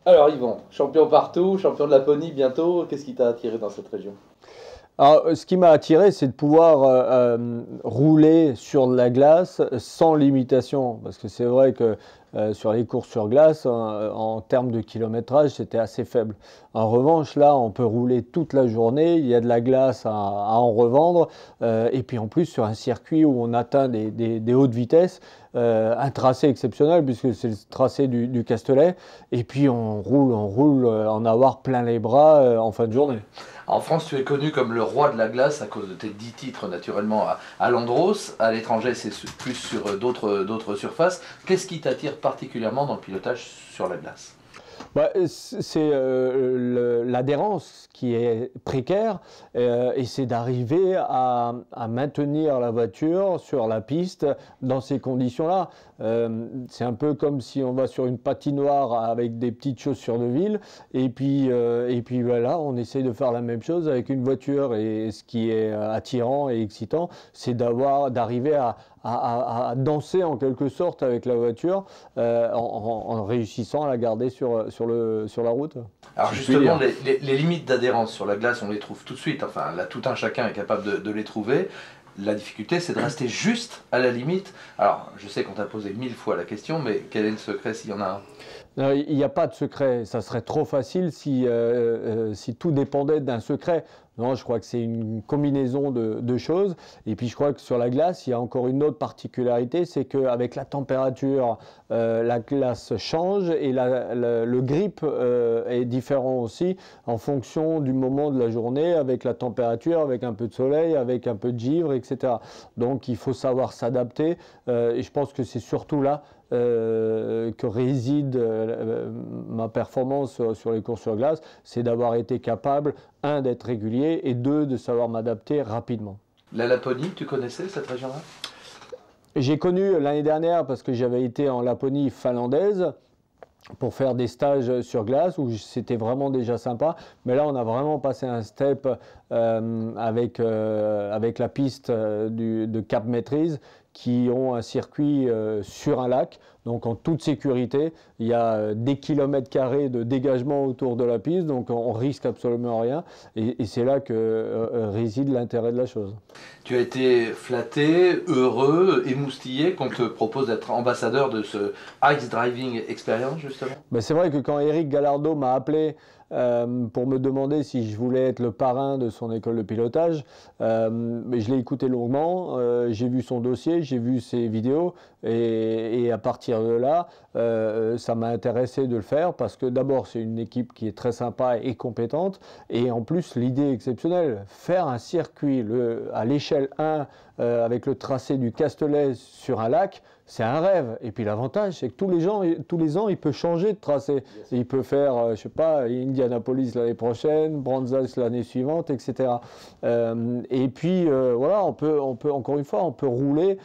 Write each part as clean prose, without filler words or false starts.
Alors Yvan, champion partout, champion de Laponie bientôt, qu'est-ce qui t'a attiré dans cette région? Alors, ce qui m'a attiré, c'est de pouvoir rouler sur de la glace sans limitation. Parce que c'est vrai que sur les courses sur glace, en termes de kilométrage, c'était assez faible. En revanche, là, on peut rouler toute la journée, il y a de la glace à en revendre. Et puis en plus, sur un circuit où on atteint des hautes vitesses, un tracé exceptionnel, puisque c'est le tracé du Castellet. Et puis on roule en avoir plein les bras en fin de journée. En France, tu es connu comme le roi de la glace à cause de tes 10 titres naturellement à Landros. À l'étranger, c'est plus sur d'autres surfaces. Qu'est-ce qui t'attire particulièrement dans le pilotage sur la glace? Bah, c'est l'adhérence qui est précaire et c'est d'arriver à maintenir la voiture sur la piste dans ces conditions-là. C'est un peu comme si on va sur une patinoire avec des petites chaussures de ville et puis voilà, on essaye de faire la même chose avec une voiture et ce qui est attirant et excitant, c'est d'arriver à danser en quelque sorte avec la voiture en réussissant à la garder sur la route. Alors Si je puis justement, dire. les limites d'adhérence sur la glace, on les trouve tout de suite. Enfin, là, tout un chacun est capable de les trouver. La difficulté, c'est de rester juste à la limite. Alors, je sais qu'on t'a posé 1000 fois la question, mais quel est le secret s'il y en a un? Non, il n'y a pas de secret. Ça serait trop facile si tout dépendait d'un secret. Non, je crois que c'est une combinaison de choses. Et puis je crois que sur la glace, il y a encore une autre particularité, c'est qu'avec la température, la glace change et le grip est différent aussi en fonction du moment de la journée, avec la température, avec un peu de soleil, avec un peu de givre, etc. Donc il faut savoir s'adapter. Et je pense que c'est surtout là que réside ma performance sur les courses sur glace, c'est d'avoir été capable, un, d'être régulier et deux, de savoir m'adapter rapidement. La Laponie, tu connaissais cette région-là? J'ai connu l'année dernière, parce que j'avais été en Laponie finlandaise, pour faire des stages sur glace où c'était vraiment déjà sympa. Mais là, on a vraiment passé un step avec la piste de Cap Maîtrise qui ont un circuit sur un lac. Donc en toute sécurité, il y a des kilomètres carrés de dégagement autour de la piste, donc on risque absolument rien. Et c'est là que réside l'intérêt de la chose. Tu as été flatté, heureux, émoustillé qu'on te propose d'être ambassadeur de ce Ice Driving Experience, justement? Ben, c'est vrai que quand Eric Gallardo m'a appelé pour me demander si je voulais être le parrain de son école de pilotage, mais je l'ai écouté longuement, j'ai vu son dossier, j'ai vu ses vidéos et à partir de là, ça m'a intéressé de le faire parce que d'abord c'est une équipe qui est très sympa et compétente et en plus l'idée exceptionnelle, faire un circuit à l'échelle 1 avec le tracé du Castellet sur un lac, c'est un rêve. Et puis l'avantage, c'est que tous les ans, il peut changer de tracé. Il peut faire, je sais pas, Indianapolis l'année prochaine, Branzas l'année suivante, etc. Et puis voilà, encore une fois, on peut rouler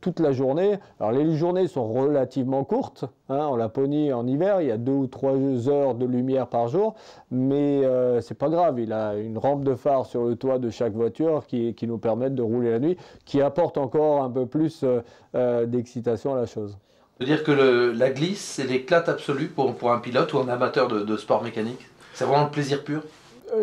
toute la journée. Alors les journées sont relativement courtes. Hein, en Laponie, en hiver, il y a 2 ou 3 heures de lumière par jour, mais c'est pas grave. Il a une rampe de phare sur le toit de chaque voiture qui nous permettent de rouler la nuit, qui apporte encore un peu plus d'excitation à la chose. De dire que la glisse, c'est l'éclate absolue pour un pilote ou un amateur de sport mécanique. C'est vraiment le plaisir pur.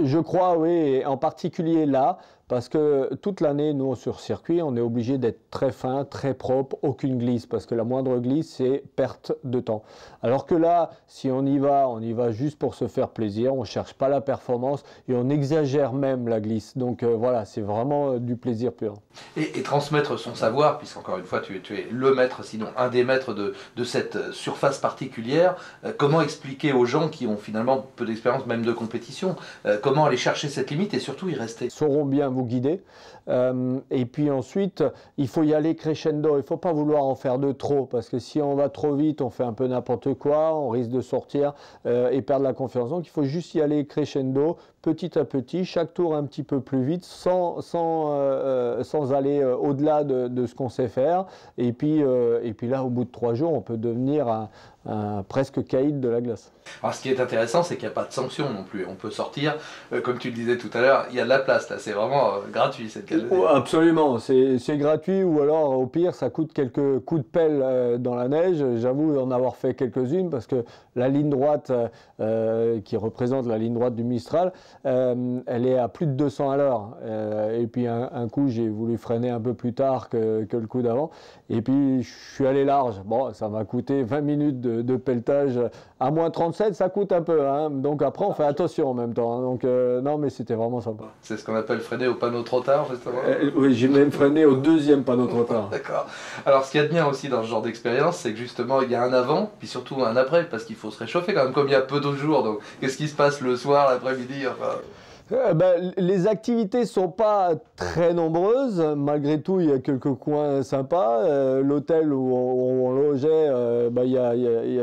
Je crois, oui, et en particulier là, parce que toute l'année, nous, sur circuit, on est obligé d'être très fin, très propre, aucune glisse, parce que la moindre glisse, c'est perte de temps. Alors que là, si on y va juste pour se faire plaisir, on ne cherche pas la performance et on exagère même la glisse. Donc voilà, c'est vraiment du plaisir pur. Et transmettre son savoir, puisqu'encore une fois, tu es le maître, sinon un des maîtres de cette surface particulière. Comment expliquer aux gens qui ont finalement peu d'expérience, même de compétition, comment aller chercher cette limite et surtout y rester? Sauront bien vous guider. Et puis ensuite, il faut y aller crescendo. Il ne faut pas vouloir en faire de trop, parce que si on va trop vite, on fait un peu n'importe quoi, on risque de sortir et perdre la confiance. Donc il faut juste y aller crescendo, petit à petit, chaque tour un petit peu plus vite, sans aller au-delà de ce qu'on sait faire. Et puis là, au bout de 3 jours, on peut devenir un presque caïd de la glace. Alors ce qui est intéressant, c'est qu'il n'y a pas de sanction non plus. On peut sortir, comme tu le disais tout à l'heure, il y a de la place là, c'est vraiment gratuit cette cale. Oh, absolument, c'est gratuit ou alors au pire ça coûte quelques coups de pelle dans la neige. J'avoue en avoir fait quelques-unes parce que la ligne droite qui représente la ligne droite du Mistral, elle est à plus de 200 à l'heure. Et puis un coup j'ai voulu freiner un peu plus tard que le coup d'avant. Et puis je suis allé large. Bon, ça m'a coûté 20 minutes de pelletage. À moins 37, ça coûte un peu. Hein. Donc après on fait attention en même temps. Hein. Donc non mais c'était vraiment sympa. C'est ce qu'on appelle freiner au panneau trop tard justement. Oui, j'ai même freiné au 2e panneau trop tard. D'accord. Alors ce qu'il y a de bien aussi dans ce genre d'expérience, c'est que justement il y a un avant, puis surtout un après, parce qu'il faut se réchauffer quand même, comme il y a peu d'autres jours. Donc qu'est-ce qui se passe le soir, l'après-midi, enfin... Les activités ne sont pas très nombreuses. Malgré tout, il y a quelques coins sympas. L'hôtel où on logeait, il y a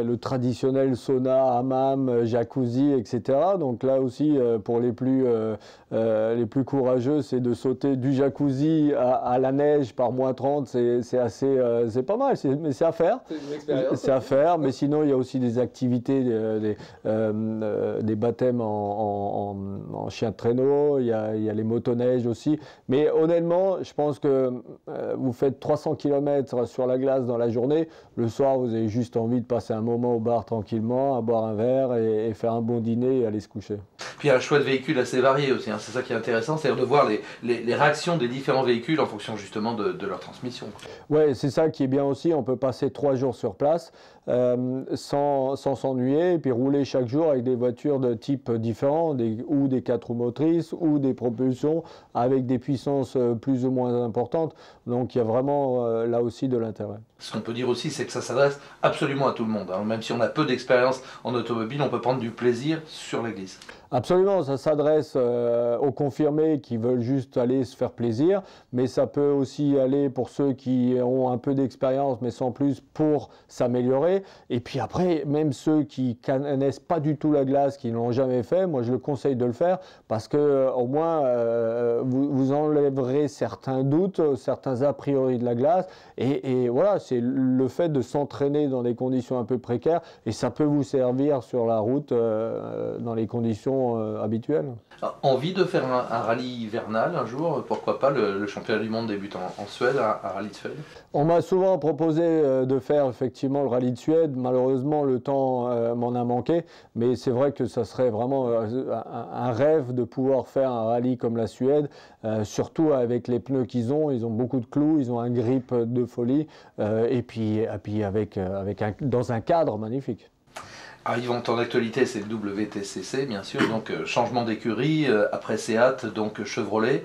le traditionnel sauna, hammam, jacuzzi, etc. Donc là aussi, pour les plus courageux, c'est de sauter du jacuzzi à la neige par moins 30. C'est pas mal, mais c'est à faire. C'est une expérience. C'est à faire, mais sinon, il y a aussi des activités, des baptêmes en chien de traîneau, il y a les motoneiges aussi. Mais honnêtement, je pense que vous faites 300 km sur la glace dans la journée. Le soir, vous avez juste envie de passer un moment au bar tranquillement, à boire un verre et faire un bon dîner et aller se coucher. Puis il y a un choix de véhicules assez varié aussi, hein. C'est ça qui est intéressant, c'est-à-dire de voir les réactions des différents véhicules en fonction justement de leur transmission. Oui, c'est ça qui est bien aussi, on peut passer 3 jours sur place sans s'ennuyer et puis rouler chaque jour avec des voitures de type différent, ou des 4 roues motrices ou des propulsions avec des puissances plus ou moins importantes. Donc il y a vraiment là aussi de l'intérêt. Ce qu'on peut dire aussi, c'est que ça s'adresse absolument à tout le monde, hein. Même si on a peu d'expérience en automobile, on peut prendre du plaisir sur la glisse. Absolument, ça s'adresse aux confirmés qui veulent juste aller se faire plaisir, mais ça peut aussi aller pour ceux qui ont un peu d'expérience, mais sans plus, pour s'améliorer. Et puis après, même ceux qui connaissent pas du tout la glace, qui ne l'ont jamais fait, moi je le conseille de le faire parce que au moins vous enlèverez certains doutes, certains a priori de la glace. Et voilà, c'est le fait de s'entraîner dans des conditions un peu précaires et ça peut vous servir sur la route dans les conditions habituelles. Envie de faire un rallye hivernal un jour, pourquoi pas, le championnat du monde débute en Suède, un rallye de Suède? On m'a souvent proposé de faire effectivement le rallye de Suède. Malheureusement, le temps m'en a manqué, mais c'est vrai que ça serait vraiment un rêve de pouvoir faire un rallye comme la Suède, surtout avec les pneus qu'ils ont. Ils ont beaucoup de clous, ils ont un grip de folie, et puis dans un cadre magnifique. Arrivant en actualité, c'est le WTCC, bien sûr, donc changement d'écurie, après Seat, donc Chevrolet.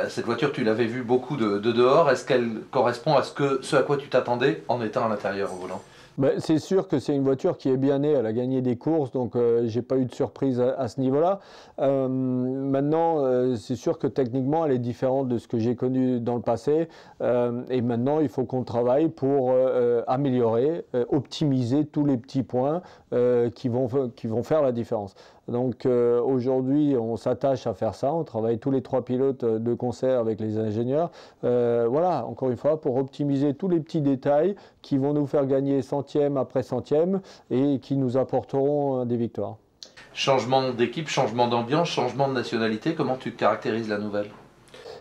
Cette voiture, tu l'avais vue beaucoup de dehors. Est-ce qu'elle correspond à ce à quoi tu t'attendais en étant à l'intérieur au volant? C'est sûr que c'est une voiture qui est bien née, elle a gagné des courses, donc j'ai pas eu de surprise à ce niveau-là. Maintenant, c'est sûr que techniquement, elle est différente de ce que j'ai connu dans le passé. Et maintenant, il faut qu'on travaille pour améliorer, optimiser tous les petits points qui vont faire la différence. Donc aujourd'hui, on s'attache à faire ça, on travaille tous les 3 pilotes de concert avec les ingénieurs. Voilà, encore une fois, pour optimiser tous les petits détails qui vont nous faire gagner centième après centième et qui nous apporteront des victoires. Changement d'équipe, changement d'ambiance, changement de nationalité, comment tu caractérises la nouvelle?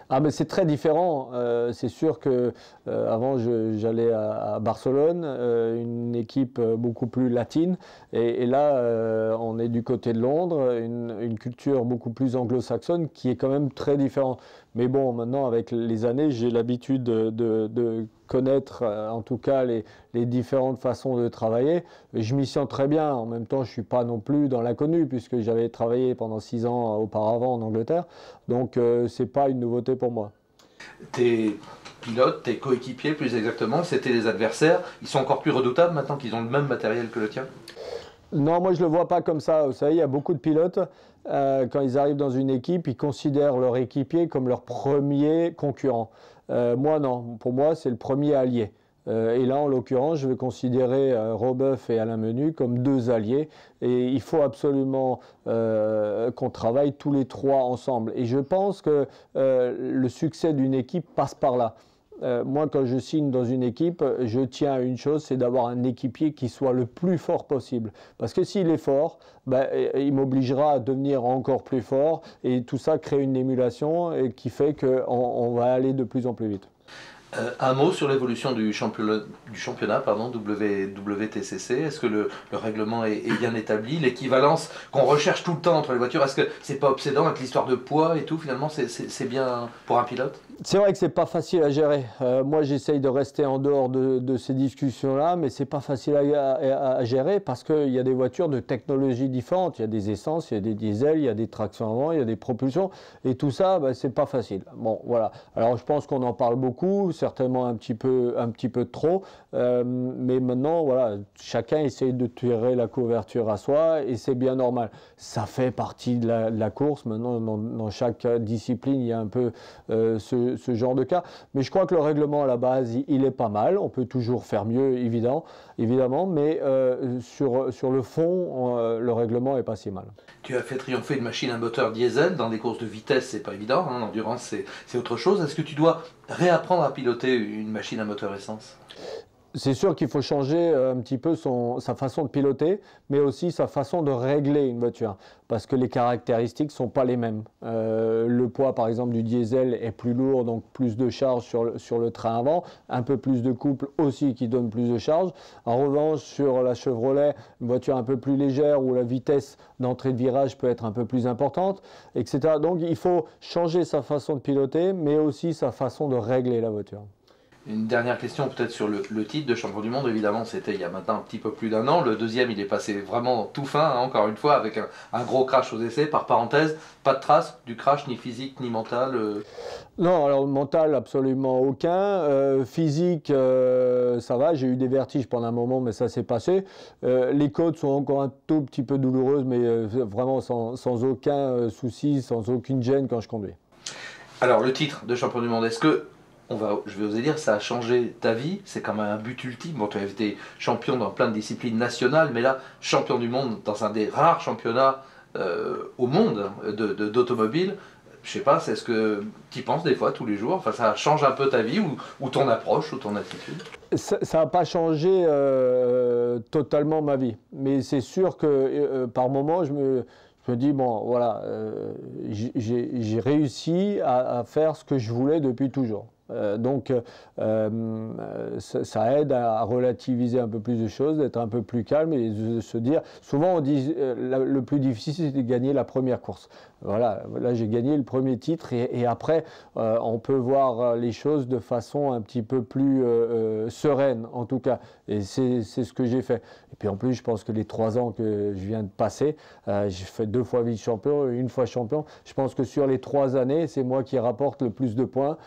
Ah, mais c'est très différent. C'est sûr que avant j'allais à Barcelone, une équipe beaucoup plus latine, et là on est du côté de Londres, une culture beaucoup plus anglo-saxonne qui est quand même très différente. Mais bon, maintenant avec les années, j'ai l'habitude de connaître en tout cas les différentes façons de travailler. Je m'y sens très bien. En même temps, je ne suis pas non plus dans l'inconnu puisque j'avais travaillé pendant 6 ans auparavant en Angleterre. Donc, ce n'est pas une nouveauté pour moi. Tes pilotes, tes coéquipiers plus exactement, c'était les adversaires. Ils sont encore plus redoutables maintenant qu'ils ont le même matériel que le tien? Non, moi je ne le vois pas comme ça. Vous savez, il y a beaucoup de pilotes, quand ils arrivent dans une équipe, ils considèrent leur équipier comme leur premier concurrent. Moi non, pour moi c'est le premier allié. Et là, en l'occurrence, je vais considérer Robeuf et Alain Menu comme deux alliés. Et il faut absolument qu'on travaille tous les trois ensemble. Et je pense que le succès d'une équipe passe par là. Moi, quand je signe dans une équipe, je tiens à une chose, c'est d'avoir un équipier qui soit le plus fort possible. Parce que s'il est fort, ben, il m'obligera à devenir encore plus fort. Et tout ça crée une émulation qui fait qu'on va aller de plus en plus vite. Un mot sur l'évolution du championnat WTCC. Est-ce que le règlement est bien établi? L'équivalence qu'on recherche tout le temps entre les voitures, est-ce que c'est pas obsédant avec l'histoire de poids et tout? Finalement, c'est bien pour un pilote? C'est vrai que c'est pas facile à gérer. Moi, j'essaye de rester en dehors de ces discussions-là, mais c'est pas facile à gérer parce qu'il y a des voitures de technologies différentes. Il y a des essences, il y a des diesels, il y a des tractions avant, il y a des propulsions, et tout ça, ben, c'est pas facile. Bon, voilà. Alors, je pense qu'on en parle beaucoup, certainement un petit peu trop, mais maintenant, voilà, chacun essaye de tirer la couverture à soi, et c'est bien normal. Ça fait partie de la course. Maintenant, dans chaque discipline, il y a un peu ce genre de cas. Mais je crois que le règlement à la base, il est pas mal. On peut toujours faire mieux, évidemment, mais sur le fond, le règlement est pas si mal. Tu as fait triompher une machine à moteur diesel dans des courses de vitesse, c'est pas évident, hein, l'endurance c'est autre chose. Est-ce que tu dois réapprendre à piloter une machine à moteur essence? C'est sûr qu'il faut changer un petit peu sa façon de piloter, mais aussi sa façon de régler une voiture, parce que les caractéristiques ne sont pas les mêmes. Le poids, par exemple, du diesel est plus lourd, donc plus de charge sur le train avant, un peu plus de couple aussi qui donne plus de charge. En revanche, sur la Chevrolet, une voiture un peu plus légère où la vitesse d'entrée de virage peut être un peu plus importante, etc. Donc il faut changer sa façon de piloter, mais aussi sa façon de régler la voiture. Une dernière question peut-être sur le titre de champion du monde. Évidemment, c'était il y a maintenant un petit peu plus d'un an. Le deuxième, il est passé vraiment tout fin, hein, encore une fois, avec un gros crash aux essais. Par parenthèse, pas de trace du crash, ni physique, ni mental. Non, alors mental, absolument aucun. Physique, ça va, j'ai eu des vertiges pendant un moment, mais ça s'est passé. Les côtes sont encore un tout petit peu douloureuses, mais vraiment sans aucun souci, sans aucune gêne quand je conduis. Alors, le titre de champion du monde, est-ce que je vais oser dire, ça a changé ta vie? C'est quand même un but ultime. Bon, tu as été champion dans plein de disciplines nationales, mais là, champion du monde dans un des rares championnats au monde d'automobile. Je sais pas, c'est ce que tu y penses des fois, tous les jours? Enfin, ça change un peu ta vie ou ton approche ou ton attitude? Ça n'a pas changé totalement ma vie, mais c'est sûr que par moments, je me dis, bon, voilà, j'ai réussi à faire ce que je voulais depuis toujours. Donc ça aide à relativiser un peu plus de choses, d'être un peu plus calme et de se dire, souvent on dit le plus difficile c'est de gagner la première course. Voilà, là j'ai gagné le premier titre et après on peut voir les choses de façon un petit peu plus sereine en tout cas, et c'est ce que j'ai fait. Et puis en plus je pense que les 3 ans que je viens de passer, j'ai fait 2 fois vice-champion, 1 fois champion. Je pense que sur les 3 années c'est moi qui rapporte le plus de points.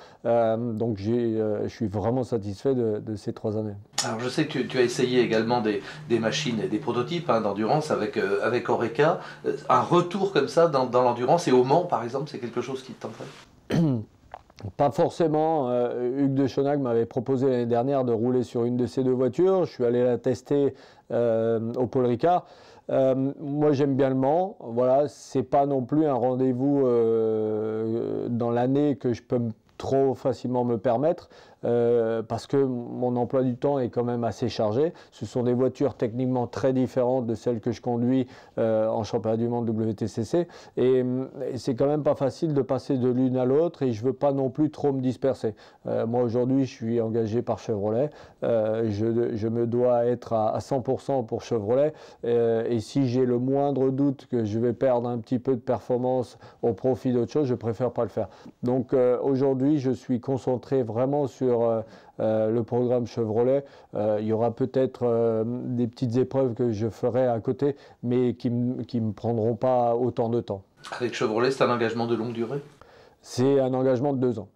Donc je suis vraiment satisfait de ces 3 années. Alors je sais que tu as essayé également des machines et des prototypes hein, d'endurance avec Oreca. Un retour comme ça dans l'endurance et au Mans par exemple, c'est quelque chose qui te tenterait? Pas forcément. Hugues de Chonag m'avait proposé l'année dernière de rouler sur une de ces 2 voitures. Je suis allé la tester au Paul Ricard. Moi j'aime bien le Mans. Voilà, c'est pas non plus un rendez-vous dans l'année que je peux trop facilement me permettre parce que mon emploi du temps est quand même assez chargé. Ce sont des voitures techniquement très différentes de celles que je conduis en championnat du monde WTCC et c'est quand même pas facile de passer de l'une à l'autre et je veux pas non plus trop me disperser. Moi aujourd'hui je suis engagé par Chevrolet, je me dois être à 100% pour Chevrolet et si j'ai le moindre doute que je vais perdre un petit peu de performance au profit d'autre chose, je préfère pas le faire. Donc aujourd'hui je suis concentré vraiment sur le programme Chevrolet. Il y aura peut-être des petites épreuves que je ferai à côté, mais qui me prendront pas autant de temps. Avec Chevrolet, c'est un engagement de longue durée? C'est un engagement de 2 ans.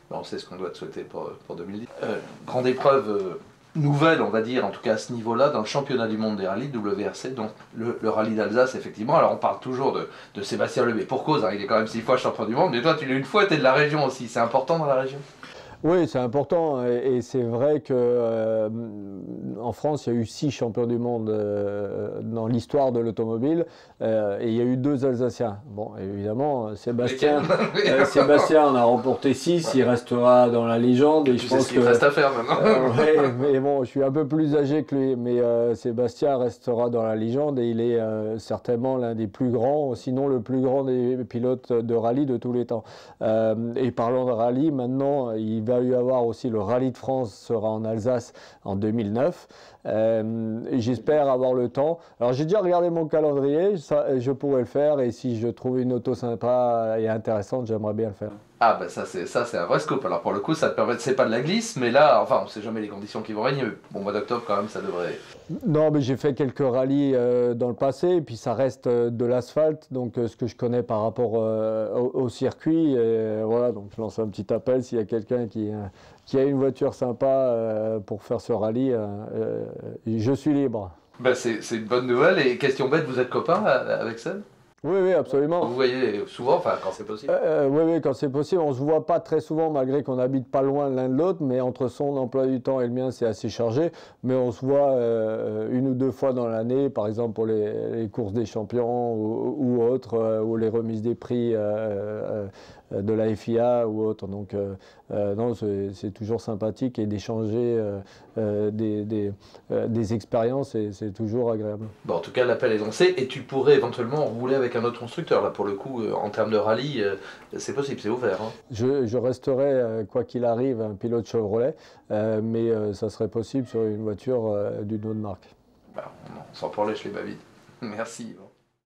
Bon, c'est ce qu'on doit te souhaiter pour 2010. Grande épreuve nouvelle, on va dire, en tout cas à ce niveau-là, dans le championnat du monde des rallyes WRC, donc le rallye d'Alsace, effectivement. Alors on parle toujours de Sébastien Loeb, mais pour cause, hein, il est quand même 6 fois champion du monde, mais toi tu l'es une fois, tu es de la région aussi, c'est important dans la région? Oui, c'est important et c'est vrai que en France, il y a eu 6 champions du monde dans l'histoire de l'automobile et il y a eu 2 Alsaciens. Bon, évidemment, Lesquels? Sébastien en a remporté 6, il restera dans la légende et Tu je sais pense ce qu'il que reste à faire maintenant. ouais, mais bon, je suis un peu plus âgé que lui, mais Sébastien restera dans la légende et il est certainement l'un des plus grands, sinon le plus grand des pilotes de rallye de tous les temps. Et parlant de rallye, maintenant, il va y avoir aussi le Rallye de France sera en Alsace en 2009. Et j'espère avoir le temps. Alors j'ai déjà regardé mon calendrier, ça, je pourrais le faire et si je trouve une auto sympa et intéressante, j'aimerais bien le faire. Ah bah ça c'est un vrai scoop. Alors pour le coup ça te permet, c'est pas de la glisse, mais là, enfin on sait jamais les conditions qui vont régner. Mais bon, mois d'octobre quand même ça devrait. Non, mais j'ai fait quelques rallyes dans le passé, et puis ça reste de l'asphalte, donc ce que je connais par rapport au circuit. Et, voilà, donc je lance un petit appel s'il y a quelqu'un qui a une voiture sympa pour faire ce rallye, je suis libre. Bah c'est une bonne nouvelle. Et question bête, vous êtes copains avec Seb? Oui, oui, absolument. Vous voyez souvent, enfin quand c'est possible. Oui, oui, quand c'est possible. On ne se voit pas très souvent, malgré qu'on n'habite pas loin l'un de l'autre, mais entre son emploi du temps et le mien, c'est assez chargé. Mais on se voit une ou deux fois dans l'année, par exemple pour les courses des champions ou autres, ou les remises des prix de la FIA ou autre. Donc, non, c'est toujours sympathique et d'échanger des expériences, et c'est toujours agréable. Bon, en tout cas l'appel est lancé et tu pourrais éventuellement rouler avec un autre constructeur. Là pour le coup, en termes de rallye, c'est possible, c'est ouvert, hein. Je resterai, quoi qu'il arrive, un pilote Chevrolet, mais ça serait possible sur une voiture d'une autre marque. Bah, on s'en prend les babines. Merci. Yvan.